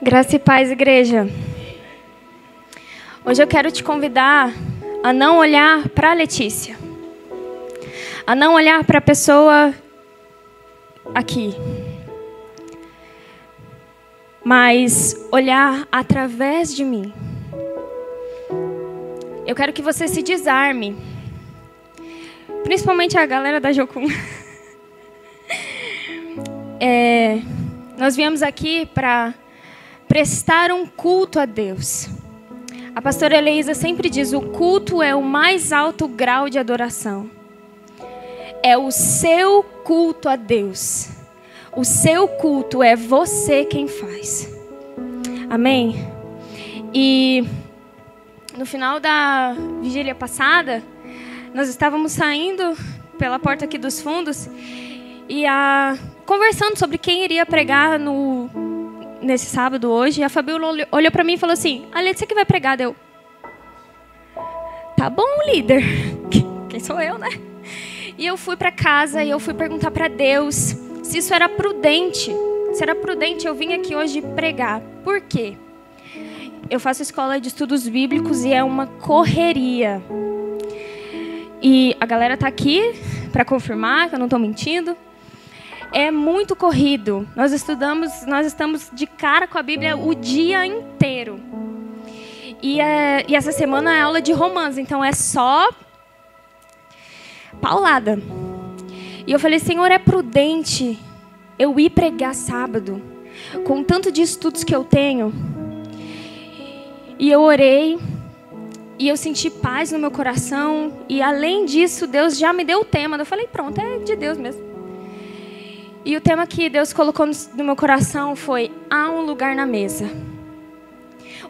Graça e paz, igreja. Hoje eu quero te convidar a não olhar para a Letícia, a não olhar para a pessoa aqui, mas olhar através de mim. Eu quero que você se desarme, principalmente a galera da Jocum. Nós viemos aqui para prestar um culto a Deus. A pastora Eleisa sempre diz: o culto é o mais alto grau de adoração. É o seu culto a Deus. O seu culto é você quem faz. Amém? E no final da vigília passada, nós estávamos saindo pela porta aqui dos fundos e conversando sobre quem iria pregar nesse sábado hoje. E a Fabiola olhou para mim e falou assim: a Letícia que vai pregar. Eu: tá bom, líder. Quem sou eu, né? E eu fui para casa e eu fui perguntar para Deus se isso era prudente. Se era prudente eu vim aqui hoje pregar. Por quê? Eu faço escola de estudos bíblicos e é uma correria. E a galera tá aqui para confirmar que eu não estou mentindo. É muito corrido. Nós estamos de cara com a Bíblia o dia inteiro. E essa semana é aula de Romanos, então é só paulada. E eu falei: Senhor, é prudente eu ir pregar sábado, com o tanto de estudos que eu tenho? E eu orei, e eu senti paz no meu coração, e além disso, Deus já me deu o tema. Eu falei: pronto, é de Deus mesmo. E o tema que Deus colocou no meu coração foi: há um lugar na mesa.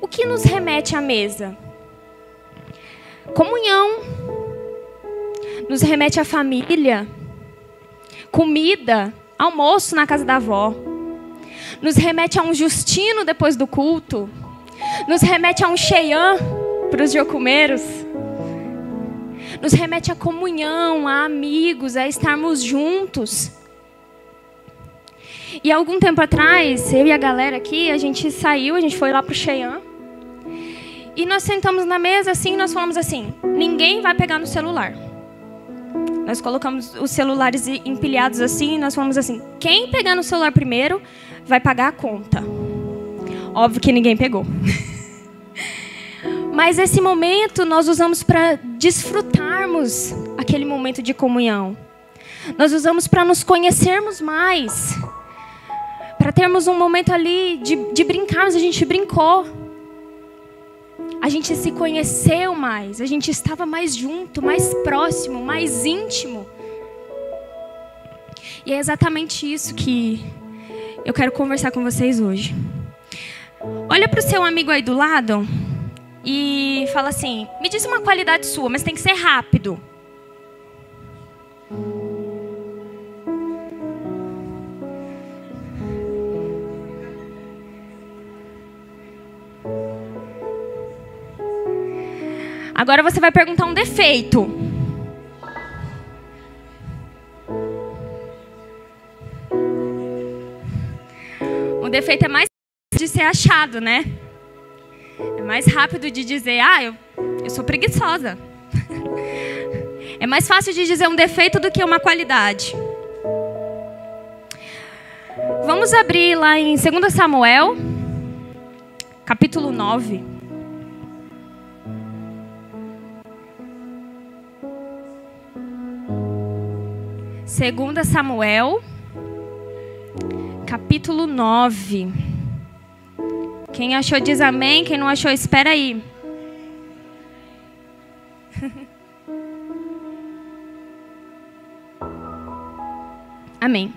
O que nos remete à mesa? Comunhão. Nos remete à família. Comida. Almoço na casa da avó. Nos remete a um Justino depois do culto. Nos remete a um Cheyenne para os jocumeiros. Nos remete à comunhão, a amigos, a estarmos juntos. E há algum tempo atrás, eu e a galera aqui, a gente saiu, a gente foi lá pro Cheyenne. E nós sentamos na mesa assim, e nós falamos assim: ninguém vai pegar no celular. Nós colocamos os celulares empilhados assim, e nós falamos assim: quem pegar no celular primeiro vai pagar a conta. Óbvio que ninguém pegou. Mas esse momento nós usamos para desfrutarmos aquele momento de comunhão. Nós usamos para nos conhecermos mais. Para termos um momento ali de brincarmos. A gente brincou. A gente se conheceu mais. A gente estava mais junto, mais próximo, mais íntimo. E é exatamente isso que eu quero conversar com vocês hoje. Olha para o seu amigo aí do lado e fala assim: me diz uma qualidade sua, mas tem que ser rápido. Agora você vai perguntar um defeito. Um defeito é mais de ser achado, né? É mais rápido de dizer: eu sou preguiçosa. É mais fácil de dizer um defeito do que uma qualidade. Vamos abrir lá em 2 Samuel, capítulo 9. 2 Samuel, capítulo 9. Quem achou diz amém, quem não achou espera aí. Amém.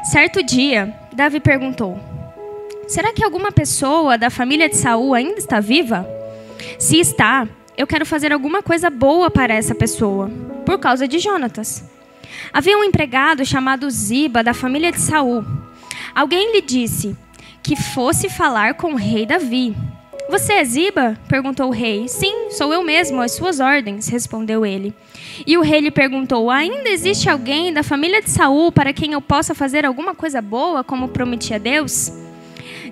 Certo dia, Davi perguntou: será que alguma pessoa da família de Saul ainda está viva? Se está, eu quero fazer alguma coisa boa para essa pessoa, por causa de Jonatas. Havia um empregado chamado Ziba, da família de Saul. Alguém lhe disse que fosse falar com o rei Davi. Você é Ziba? Perguntou o rei. Sim, sou eu mesmo, às suas ordens, respondeu ele. E o rei lhe perguntou: ainda existe alguém da família de Saul para quem eu possa fazer alguma coisa boa, como prometi a Deus?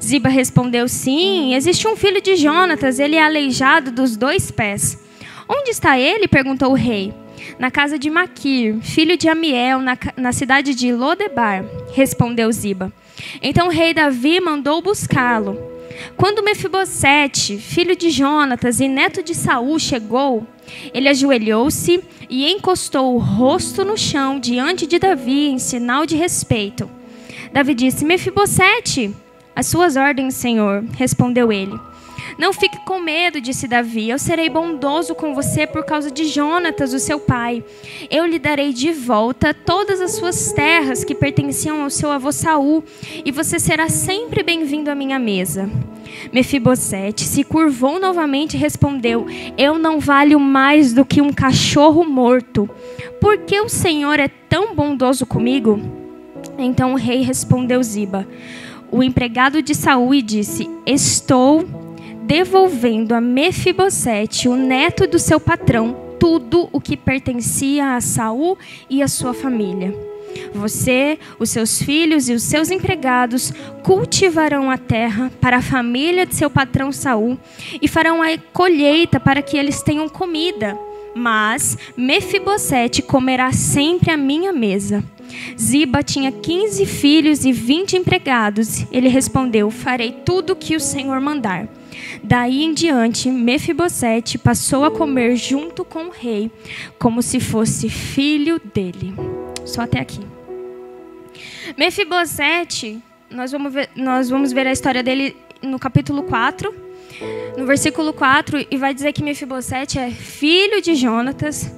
Ziba respondeu: sim, existe um filho de Jonatas, ele é aleijado dos 2 pés. Onde está ele? Perguntou o rei. Na casa de Maquir, filho de Amiel, na cidade de Lodebar, respondeu Ziba. Então o rei Davi mandou buscá-lo. Quando Mefibosete, filho de Jonatas e neto de Saul, chegou, ele ajoelhou-se e encostou o rosto no chão diante de Davi em sinal de respeito. Davi disse: Mefibosete, as suas ordens, senhor, respondeu ele. Não fique com medo, disse Davi, eu serei bondoso com você por causa de Jonatas, o seu pai. Eu lhe darei de volta todas as suas terras que pertenciam ao seu avô Saul, e você será sempre bem-vindo à minha mesa. Mefibosete se curvou novamente e respondeu: eu não valho mais do que um cachorro morto. Por que o Senhor é tão bondoso comigo? Então o rei respondeu Ziba, o empregado de Saul, e disse: estou devolvendo a Mefibosete, o neto do seu patrão, tudo o que pertencia a Saul e a sua família. Você, os seus filhos e os seus empregados cultivarão a terra para a família de seu patrão Saul e farão a colheita para que eles tenham comida. Mas Mefibosete comerá sempre à minha mesa. Ziba tinha 15 filhos e 20 empregados. Ele respondeu: farei tudo o que o Senhor mandar. Daí em diante, Mefibosete passou a comer junto com o rei, como se fosse filho dele. Só até aqui. Mefibosete, nós vamos ver a história dele no capítulo 4, no versículo 4, e vai dizer que Mefibosete é filho de Jonatas,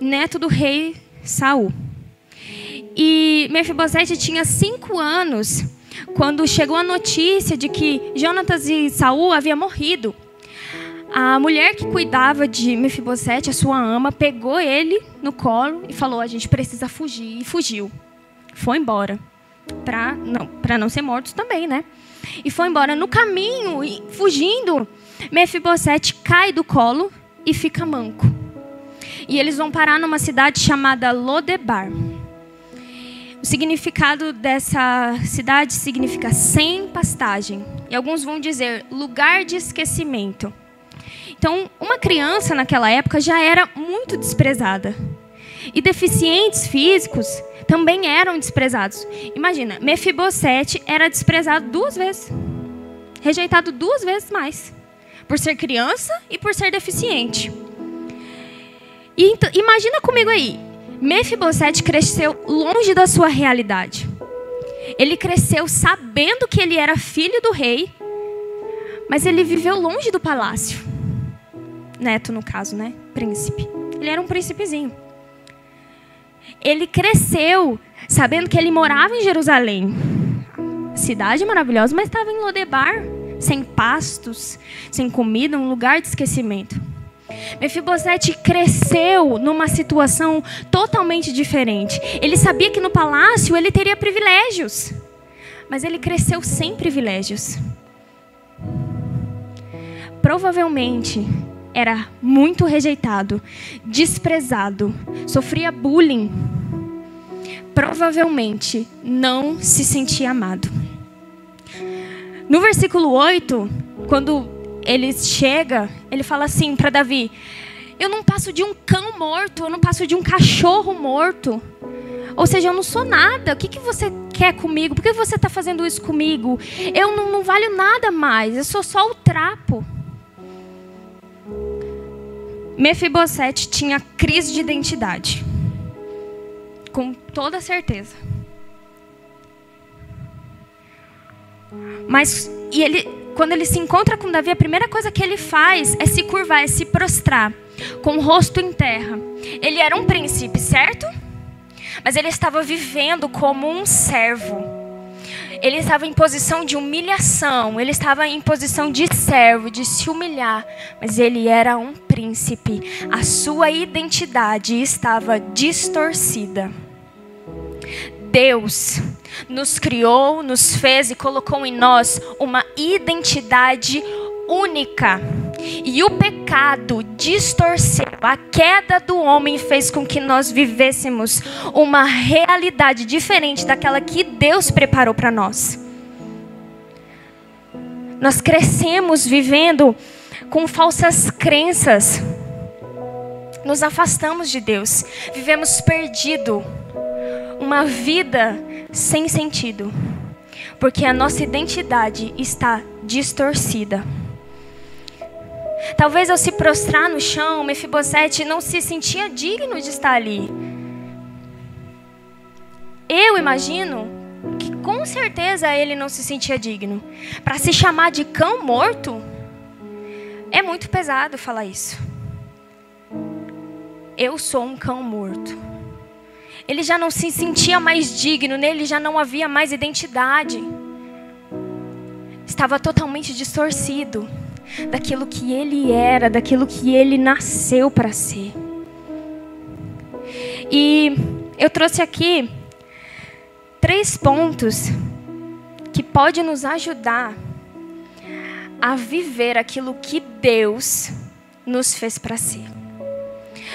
neto do rei Saul. E Mefibosete tinha 5 anos quando chegou a notícia de que Jonatas e Saul haviam morrido. A mulher que cuidava de Mefibosete, a sua ama, pegou ele no colo e falou: a gente precisa fugir. E fugiu. Foi embora. Para não ser mortos também, né? E foi embora. No caminho, fugindo, Mefibosete cai do colo e fica manco. E eles vão parar numa cidade chamada Lodebar. O significado dessa cidade significa sem pastagem. E alguns vão dizer lugar de esquecimento. Então, uma criança naquela época já era muito desprezada. E deficientes físicos também eram desprezados. Imagina, Mefibosete era desprezado 2 vezes. Rejeitado 2 vezes mais. Por ser criança e por ser deficiente. E então, imagina comigo aí. Mefibosete cresceu longe da sua realidade. Ele cresceu sabendo que ele era filho do rei, mas ele viveu longe do palácio. Neto, no caso, né? Príncipe. Ele era um príncipezinho. Ele cresceu sabendo que ele morava em Jerusalém. Cidade maravilhosa, mas estava em Lodebar, sem pastos, sem comida, um lugar de esquecimento. Mefibosete cresceu numa situação totalmente diferente. Ele sabia que no palácio ele teria privilégios, mas ele cresceu sem privilégios. Provavelmente era muito rejeitado, desprezado, sofria bullying. Provavelmente não se sentia amado. No versículo 8, quando ele chega, ele fala assim para Davi: eu não passo de um cão morto, eu não passo de um cachorro morto. Ou seja, eu não sou nada. O que você quer comigo? Por que você está fazendo isso comigo? Eu não valho nada mais, eu sou só o trapo. Mefibosete tinha crise de identidade. Com toda certeza. Mas quando ele se encontra com Davi, a primeira coisa que ele faz é se curvar, é se prostrar, com o rosto em terra. Ele era um príncipe, certo? Mas ele estava vivendo como um servo. Ele estava em posição de humilhação, ele estava em posição de servo, de se humilhar. Mas ele era um príncipe. A sua identidade estava distorcida. Deus nos criou, nos fez e colocou em nós uma identidade única. E o pecado distorceu, a queda do homem fez com que nós vivêssemos uma realidade diferente daquela que Deus preparou para nós. Nós crescemos vivendo com falsas crenças. Nos afastamos de Deus. Vivemos perdido. Uma vida sem sentido. Porque a nossa identidade está distorcida. Talvez ao se prostrar no chão, Mefibosete não se sentia digno de estar ali. Eu imagino que com certeza ele não se sentia digno. Para se chamar de cão morto, é muito pesado falar isso. Eu sou um cão morto. Ele já não se sentia mais digno, nele já não havia mais identidade. Estava totalmente distorcido daquilo que ele era, daquilo que ele nasceu para ser. E eu trouxe aqui 3 pontos que podem nos ajudar a viver aquilo que Deus nos fez para ser.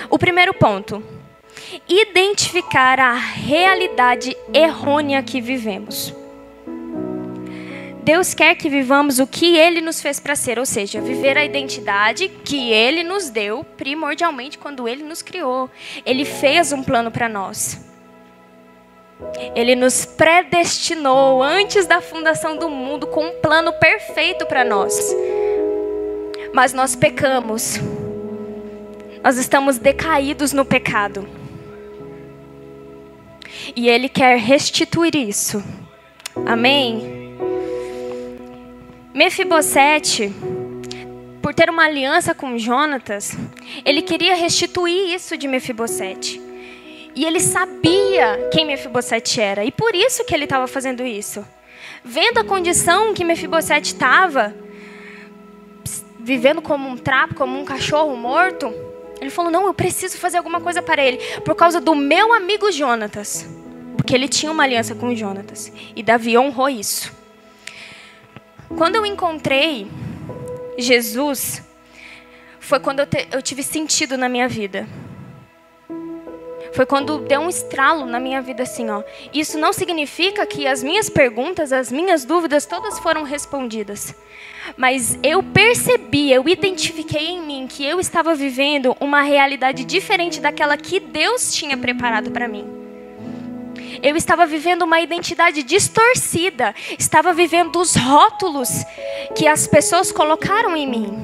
O primeiro ponto: identificar a realidade errônea que vivemos. Deus quer que vivamos o que Ele nos fez para ser, ou seja, viver a identidade que Ele nos deu primordialmente quando Ele nos criou. Ele fez um plano para nós. Ele nos predestinou antes da fundação do mundo com um plano perfeito para nós. Mas nós pecamos. Nós estamos decaídos no pecado. E Ele quer restituir isso. Amém? Mefibosete, por ter uma aliança com Jonatas, ele queria restituir isso de Mefibosete. E ele sabia quem Mefibosete era. E por isso que ele estava fazendo isso. Vendo a condição que Mefibosete estava, vivendo como um trapo, como um cachorro morto, ele falou, não, eu preciso fazer alguma coisa para ele. Por causa do meu amigo Jonatas. Porque ele tinha uma aliança com Jonatas. E Davi honrou isso. Quando eu encontrei Jesus, foi quando eu tive sentido na minha vida. Foi quando deu um estralo na minha vida assim, ó. Isso não significa que as minhas perguntas, as minhas dúvidas, todas foram respondidas. Mas eu percebi, eu identifiquei em mim que eu estava vivendo uma realidade diferente daquela que Deus tinha preparado para mim. Eu estava vivendo uma identidade distorcida. Estava vivendo os rótulos que as pessoas colocaram em mim.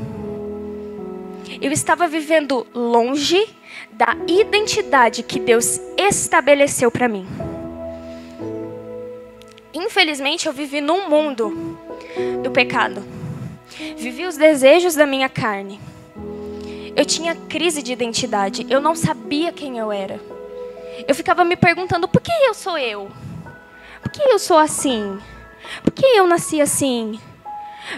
Eu estava vivendo longe da identidade que Deus estabeleceu para mim. Infelizmente, eu vivi num mundo do pecado. Vivi os desejos da minha carne. Eu tinha crise de identidade. Eu não sabia quem eu era. Eu ficava me perguntando, por que eu sou eu? Por que eu sou assim? Por que eu nasci assim?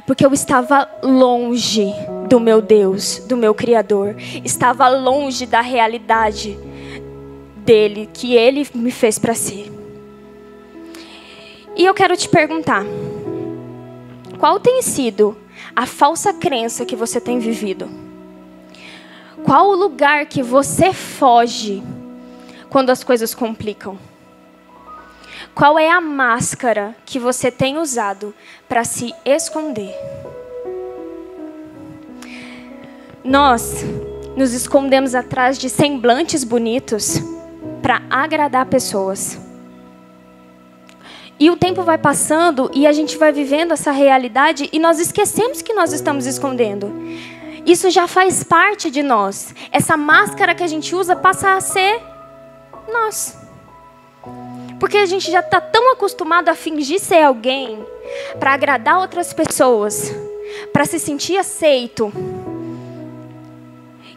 Porque eu estava longe do meu Deus, do meu Criador. Estava longe da realidade dele, que ele me fez para ser. E eu quero te perguntar, qual tem sido a falsa crença que você tem vivido? Qual o lugar que você foge quando as coisas complicam? Qual é a máscara que você tem usado para se esconder? Nós nos escondemos atrás de semblantes bonitos para agradar pessoas. E o tempo vai passando e a gente vai vivendo essa realidade e nós esquecemos que nós estamos escondendo. Isso já faz parte de nós. Essa máscara que a gente usa passa a ser nós. Porque a gente já está tão acostumado a fingir ser alguém para agradar outras pessoas, para se sentir aceito,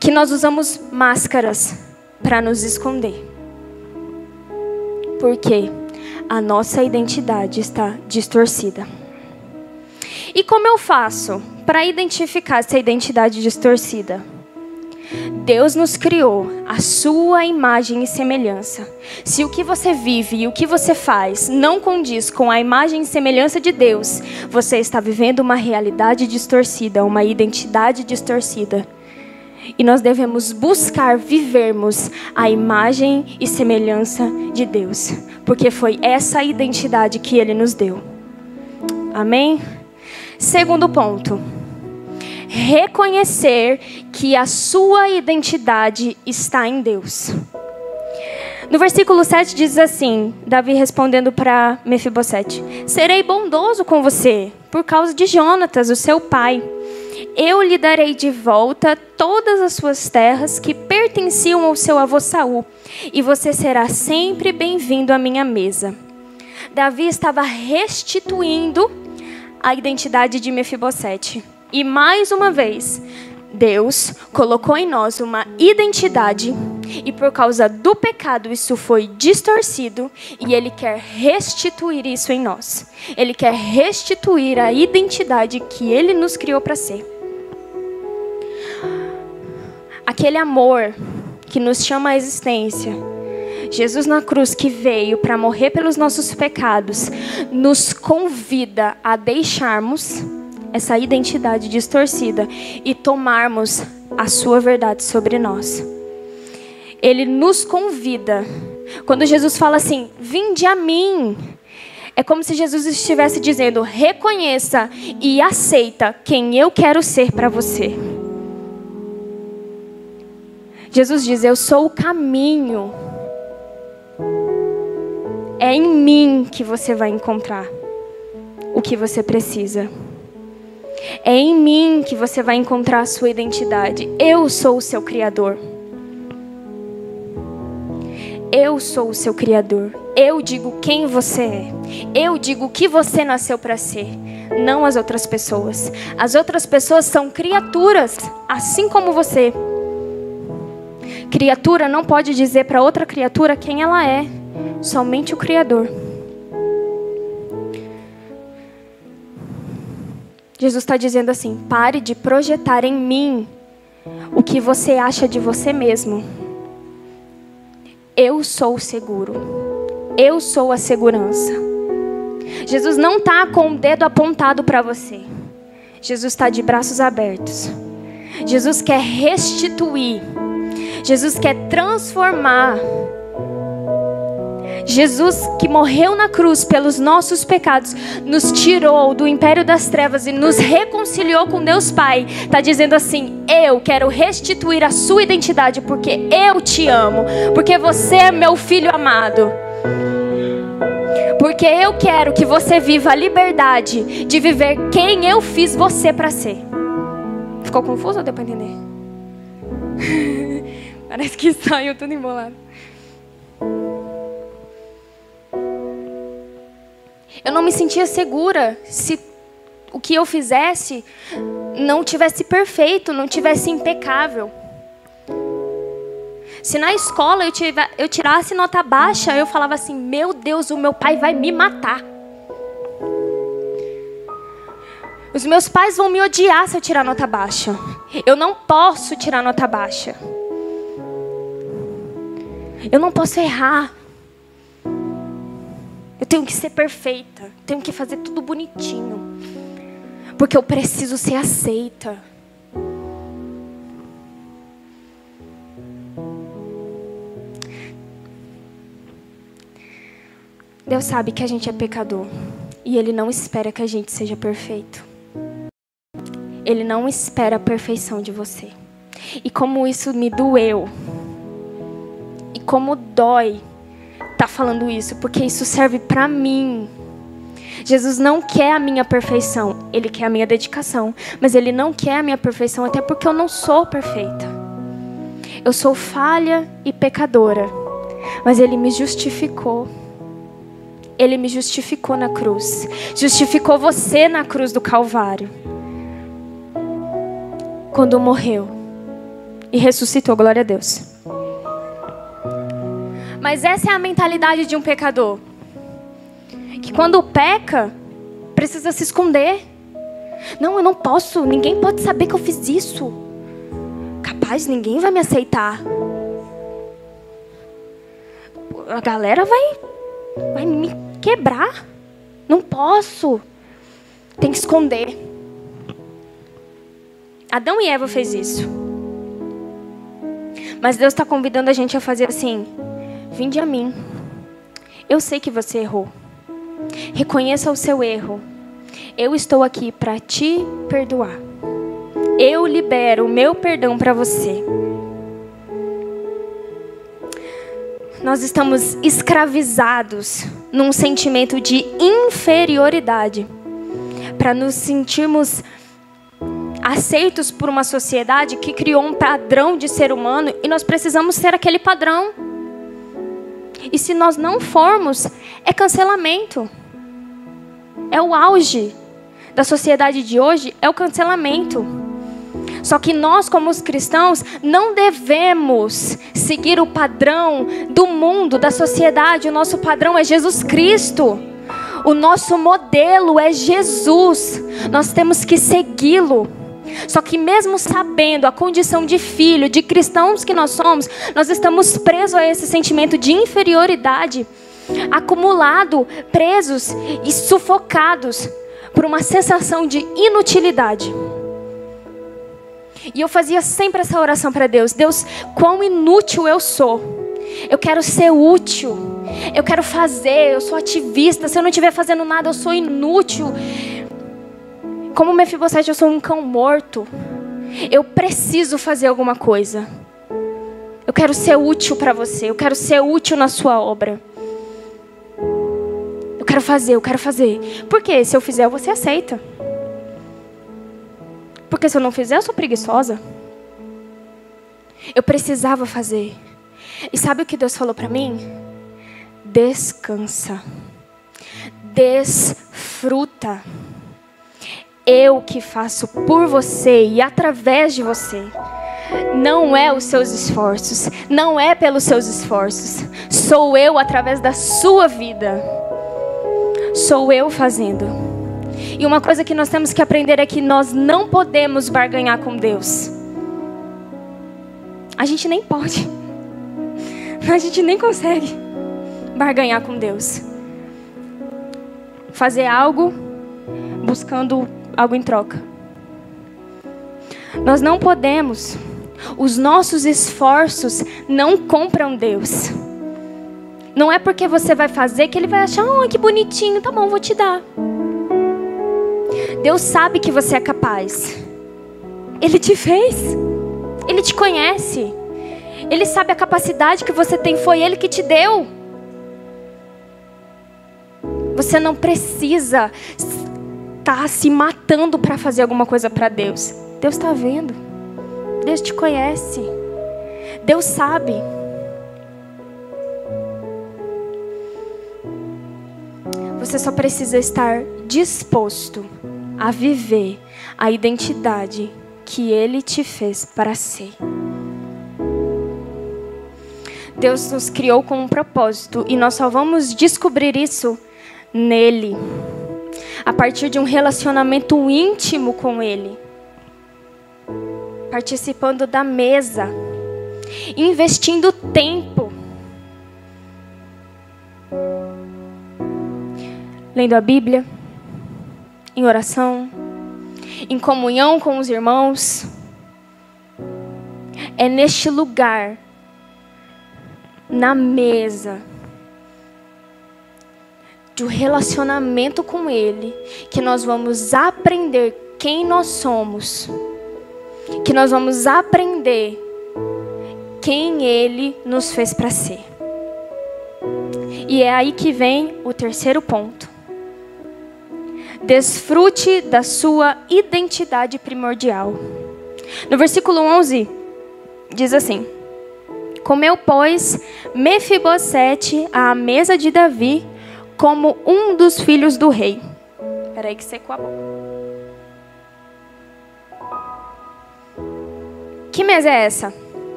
que nós usamos máscaras para nos esconder. Porque a nossa identidade está distorcida. E como eu faço para identificar essa identidade distorcida? Deus nos criou a sua imagem e semelhança. Se o que você vive e o que você faz não condiz com a imagem e semelhança de Deus, você está vivendo uma realidade distorcida, uma identidade distorcida. E nós devemos buscar vivermos a imagem e semelhança de Deus, porque foi essa identidade que Ele nos deu. Amém? Segundo ponto. Reconhecer que a sua identidade está em Deus. No versículo 7 diz assim, Davi respondendo para Mefibosete: serei bondoso com você, por causa de Jonatas, o seu pai. Eu lhe darei de volta todas as suas terras que pertenciam ao seu avô Saul, e você será sempre bem-vindo à minha mesa. Davi estava restituindo a identidade de Mefibosete. E mais uma vez, Deus colocou em nós uma identidade, e por causa do pecado isso foi distorcido, e Ele quer restituir isso em nós. Ele quer restituir a identidade que Ele nos criou para ser. Aquele amor que nos chama à existência, Jesus na cruz que veio para morrer pelos nossos pecados, nos convida a deixarmos essa identidade distorcida e tomarmos a sua verdade sobre nós. Ele nos convida. Quando Jesus fala assim, vinde a mim, é como se Jesus estivesse dizendo, reconheça e aceita quem eu quero ser para você. Jesus diz, eu sou o caminho. É em mim que você vai encontrar o que você precisa. É em mim que você vai encontrar a sua identidade. Eu sou o seu Criador. Eu sou o seu Criador. Eu digo quem você é. Eu digo o que você nasceu para ser. Não as outras pessoas. As outras pessoas são criaturas, assim como você. Criatura não pode dizer para outra criatura quem ela é. Somente o Criador. Jesus está dizendo assim, pare de projetar em mim o que você acha de você mesmo. Eu sou o seguro. Eu sou a segurança. Jesus não está com o dedo apontado para você. Jesus está de braços abertos. Jesus quer restituir. Jesus quer transformar. Jesus que morreu na cruz pelos nossos pecados, nos tirou do império das trevas e nos reconciliou com Deus Pai. Está dizendo assim, eu quero restituir a sua identidade porque eu te amo. Porque você é meu filho amado. Porque eu quero que você viva a liberdade de viver quem eu fiz você para ser. Ficou confuso ou deu para entender? Parece que saiu tudo embolado. Eu não me sentia segura se o que eu fizesse não tivesse perfeito, não tivesse impecável. Se na escola eu tirasse nota baixa, eu falava assim, meu Deus, o meu pai vai me matar. Os meus pais vão me odiar se eu tirar nota baixa. Eu não posso tirar nota baixa. Eu não posso errar. Eu tenho que ser perfeita. Tenho que fazer tudo bonitinho. Porque eu preciso ser aceita. Deus sabe que a gente é pecador. E Ele não espera que a gente seja perfeito. Ele não espera a perfeição de você. E como isso me doeu. E como dói tá falando isso, porque isso serve para mim. Jesus não quer a minha perfeição, Ele quer a minha dedicação, mas Ele não quer a minha perfeição, até porque eu não sou perfeita. Eu sou falha e pecadora, mas Ele me justificou. Ele me justificou na cruz, justificou você na cruz do Calvário, quando morreu e ressuscitou, glória a Deus. Mas essa é a mentalidade de um pecador. Que quando peca, precisa se esconder. Não, eu não posso. Ninguém pode saber que eu fiz isso. Capaz, ninguém vai me aceitar. A galera vai me quebrar. Não posso. Tem que esconder. Adão e Eva fez isso. Mas Deus está convidando a gente a fazer assim. Vinde a mim. Eu sei que você errou. Reconheça o seu erro. eu estou aqui para te perdoar. Eu libero o meu perdão para você. Nós estamos escravizados num sentimento de inferioridade, para nos sentirmos aceitos por uma sociedade que criou um padrão de ser humano e nós precisamos ser aquele padrão. E se nós não formos, é cancelamento. É o auge da sociedade de hoje, é o cancelamento. Só que nós, como os cristãos, não devemos seguir o padrão do mundo, da sociedade. O nosso padrão é Jesus Cristo. O nosso modelo é Jesus. Nós temos que segui-lo. Só que mesmo sabendo a condição de filho, de cristãos que nós somos, nós estamos presos a esse sentimento de inferioridade, acumulado, presos e sufocados por uma sensação de inutilidade. E eu fazia sempre essa oração para Deus. Deus, quão inútil eu sou. Eu quero ser útil. Eu quero fazer. Eu sou ativista. Se eu não estiver fazendo nada, eu sou inútil. Como Mefibosete, eu sou um cão morto. Eu preciso fazer alguma coisa. Eu quero ser útil para você. Eu quero ser útil na sua obra. Eu quero fazer. Por quê? Se eu fizer, você aceita. Porque se eu não fizer, eu sou preguiçosa. Eu precisava fazer. E sabe o que Deus falou para mim? Descansa. Desfruta. Eu que faço por você e através de você. Não é os seus esforços. Não é pelos seus esforços. Sou eu através da sua vida. Sou eu fazendo. E uma coisa que nós temos que aprender é que nós não podemos barganhar com Deus. A gente nem pode. A gente nem consegue barganhar com Deus. Fazer algo buscando algo em troca. Nós não podemos. Os nossos esforços não compram Deus. Não é porque você vai fazer que Ele vai achar, oh, que bonitinho, tá bom, vou te dar. Deus sabe que você é capaz. Ele te fez. Ele te conhece. Ele sabe a capacidade que você tem. Foi Ele que te deu. Você não precisa estar se matando para fazer alguma coisa para Deus. Deus está vendo. Deus te conhece. Deus sabe. Você só precisa estar disposto a viver a identidade que Ele te fez para ser. Deus nos criou com um propósito e nós só vamos descobrir isso nele, a partir de um relacionamento íntimo com Ele, participando da mesa, investindo tempo, lendo a Bíblia, em oração, em comunhão com os irmãos. É neste lugar, na mesa, do relacionamento com Ele, que nós vamos aprender quem nós somos, que nós vamos aprender quem Ele nos fez para ser. E é aí que vem o terceiro ponto. Desfrute da sua identidade primordial. No versículo 11, diz assim: comeu, pois, Mefibosete à mesa de Davi, como um dos filhos do rei. Espera aí que secou a boca. Que mesa é essa?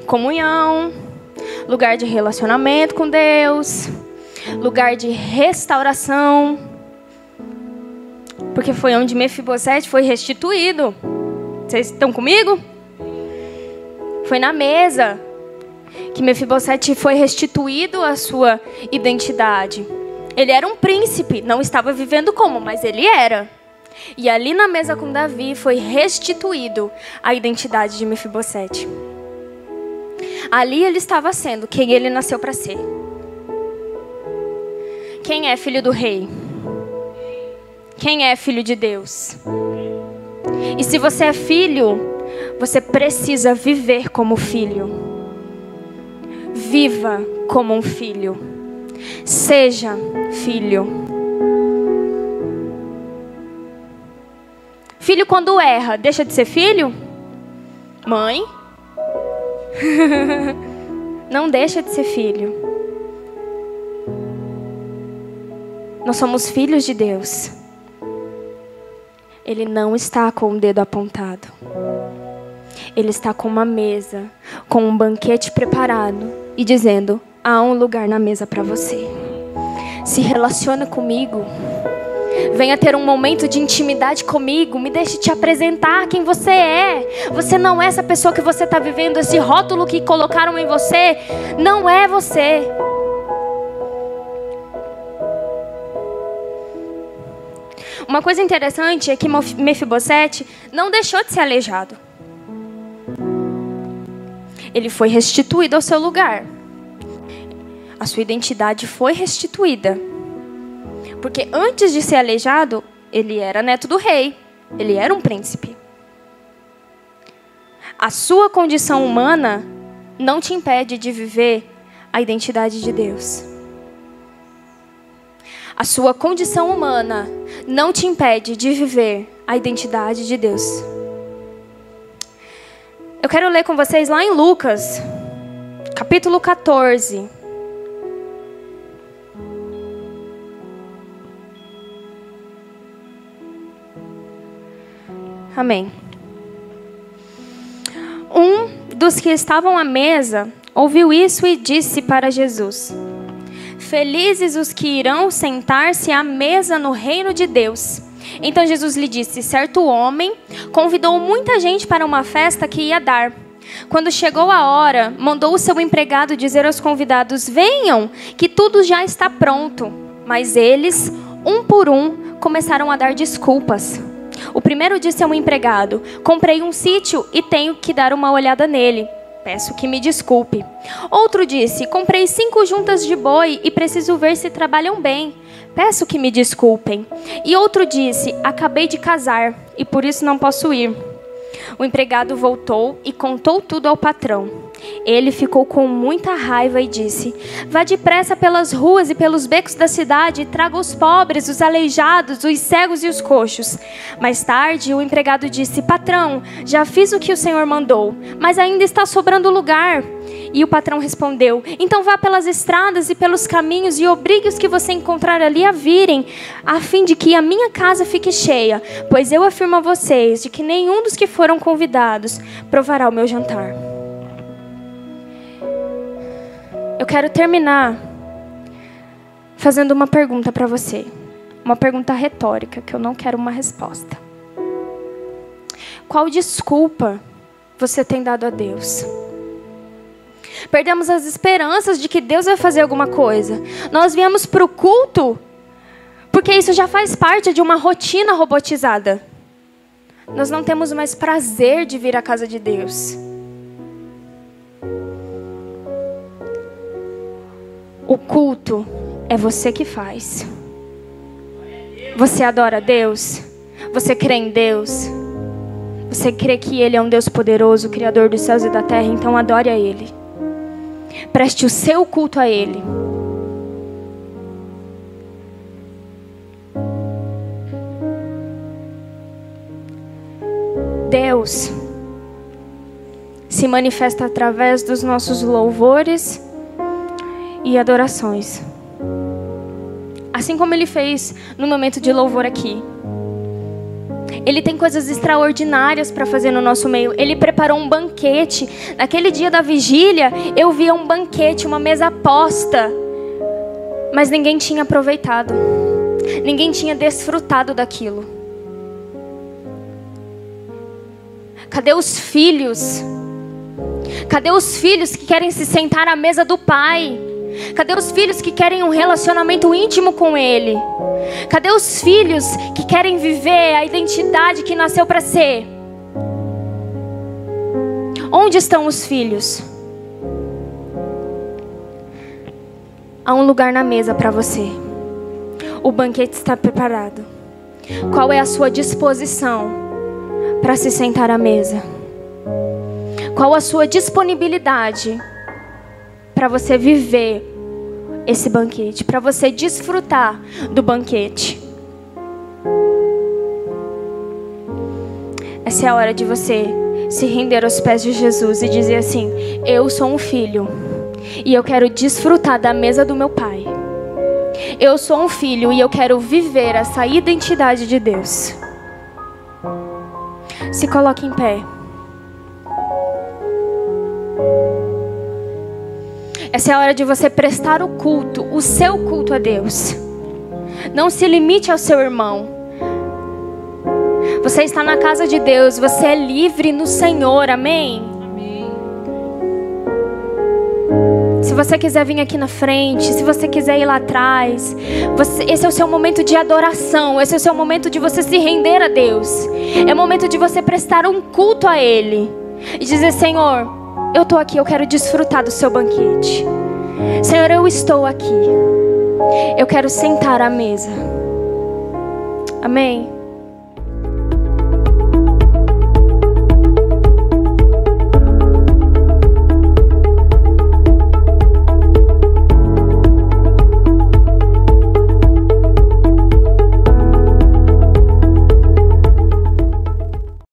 Comunhão, lugar de relacionamento com Deus, lugar de restauração. Porque foi onde Mefibosete foi restituído. Vocês estão comigo? Foi na mesa que Mefibosete foi restituído a sua identidade. Ele era um príncipe, não estava vivendo como, mas ele era. E ali na mesa com Davi foi restituído a identidade de Mefibosete. Ali ele estava sendo quem ele nasceu para ser. Quem é filho do rei? Quem é filho de Deus? E se você é filho, você precisa viver como filho. Viva como um filho. Seja filho. Filho, quando erra, deixa de ser filho? Mãe? Não deixa de ser filho. Nós somos filhos de Deus. Ele não está com o dedo apontado. Ele está com uma mesa, com um banquete preparado e dizendo: há um lugar na mesa para você. Se relaciona comigo. Venha ter um momento de intimidade comigo. Me deixe te apresentar quem você é. Você não é essa pessoa que você está vivendo. Esse rótulo que colocaram em você não é você. Uma coisa interessante é que Mefibosete não deixou de ser aleijado. Ele foi restituído ao seu lugar. A sua identidade foi restituída. Porque antes de ser aleijado, ele era neto do rei. Ele era um príncipe. A sua condição humana não te impede de viver a identidade de Deus. A sua condição humana não te impede de viver a identidade de Deus. Eu quero ler com vocês lá em Lucas, capítulo 14. Amém. Um dos que estavam à mesa ouviu isso e disse para Jesus: felizes os que irão sentar-se à mesa no reino de Deus. Então Jesus lhe disse: certo homem convidou muita gente para uma festa que ia dar. Quando chegou a hora, mandou o seu empregado dizer aos convidados: venham, que tudo já está pronto. Mas eles, um por um, começaram a dar desculpas. O primeiro disse ao empregado: comprei um sítio e tenho que dar uma olhada nele. Peço que me desculpe. Outro disse: comprei 5 juntas de boi e preciso ver se trabalham bem. Peço que me desculpem. E outro disse: acabei de casar e por isso não posso ir. O empregado voltou e contou tudo ao patrão. Ele ficou com muita raiva e disse: vá depressa pelas ruas e pelos becos da cidade e traga os pobres, os aleijados, os cegos e os coxos. Mais tarde, o empregado disse: patrão, já fiz o que o senhor mandou, mas ainda está sobrando lugar. E o patrão respondeu: então vá pelas estradas e pelos caminhos e obrigue os que você encontrar ali a virem, a fim de que a minha casa fique cheia, pois eu afirmo a vocês de que nenhum dos que foram convidados provará o meu jantar. Eu quero terminar fazendo uma pergunta para você. Uma pergunta retórica, que eu não quero uma resposta. Qual desculpa você tem dado a Deus? Perdemos as esperanças de que Deus vai fazer alguma coisa. Nós viemos para o culto porque isso já faz parte de uma rotina robotizada. Nós não temos mais prazer de vir à casa de Deus. O culto é você que faz. Você adora Deus? Você crê em Deus? Você crê que Ele é um Deus poderoso, Criador dos céus e da terra? Então adore a Ele. Preste o seu culto a Ele. Deus se manifesta através dos nossos louvores e adorações. Assim como Ele fez no momento de louvor aqui. Ele tem coisas extraordinárias para fazer no nosso meio. Ele preparou um banquete. Naquele dia da vigília, eu via um banquete, uma mesa posta. Mas ninguém tinha aproveitado. Ninguém tinha desfrutado daquilo. Cadê os filhos? Cadê os filhos que querem se sentar à mesa do Pai? Cadê os filhos que querem um relacionamento íntimo com Ele? Cadê os filhos que querem viver a identidade que nasceu para ser? Onde estão os filhos? Há um lugar na mesa para você. O banquete está preparado. Qual é a sua disposição para se sentar à mesa? Qual a sua disponibilidade para você viver esse banquete, para você desfrutar do banquete? Essa é a hora de você se render aos pés de Jesus e dizer assim: eu sou um filho e eu quero desfrutar da mesa do meu pai. Eu sou um filho e eu quero viver essa identidade de Deus. Se coloque em pé. Essa é a hora de você prestar o culto, o seu culto a Deus. Não se limite ao seu irmão. Você está na casa de Deus, você é livre no Senhor, amém? Amém. Se você quiser vir aqui na frente, se você quiser ir lá atrás, esse é o seu momento de adoração, esse é o seu momento de você se render a Deus. É o momento de você prestar um culto a Ele e dizer: Senhor, eu estou aqui, eu quero desfrutar do seu banquete. Senhor, eu estou aqui, eu quero sentar à mesa. Amém?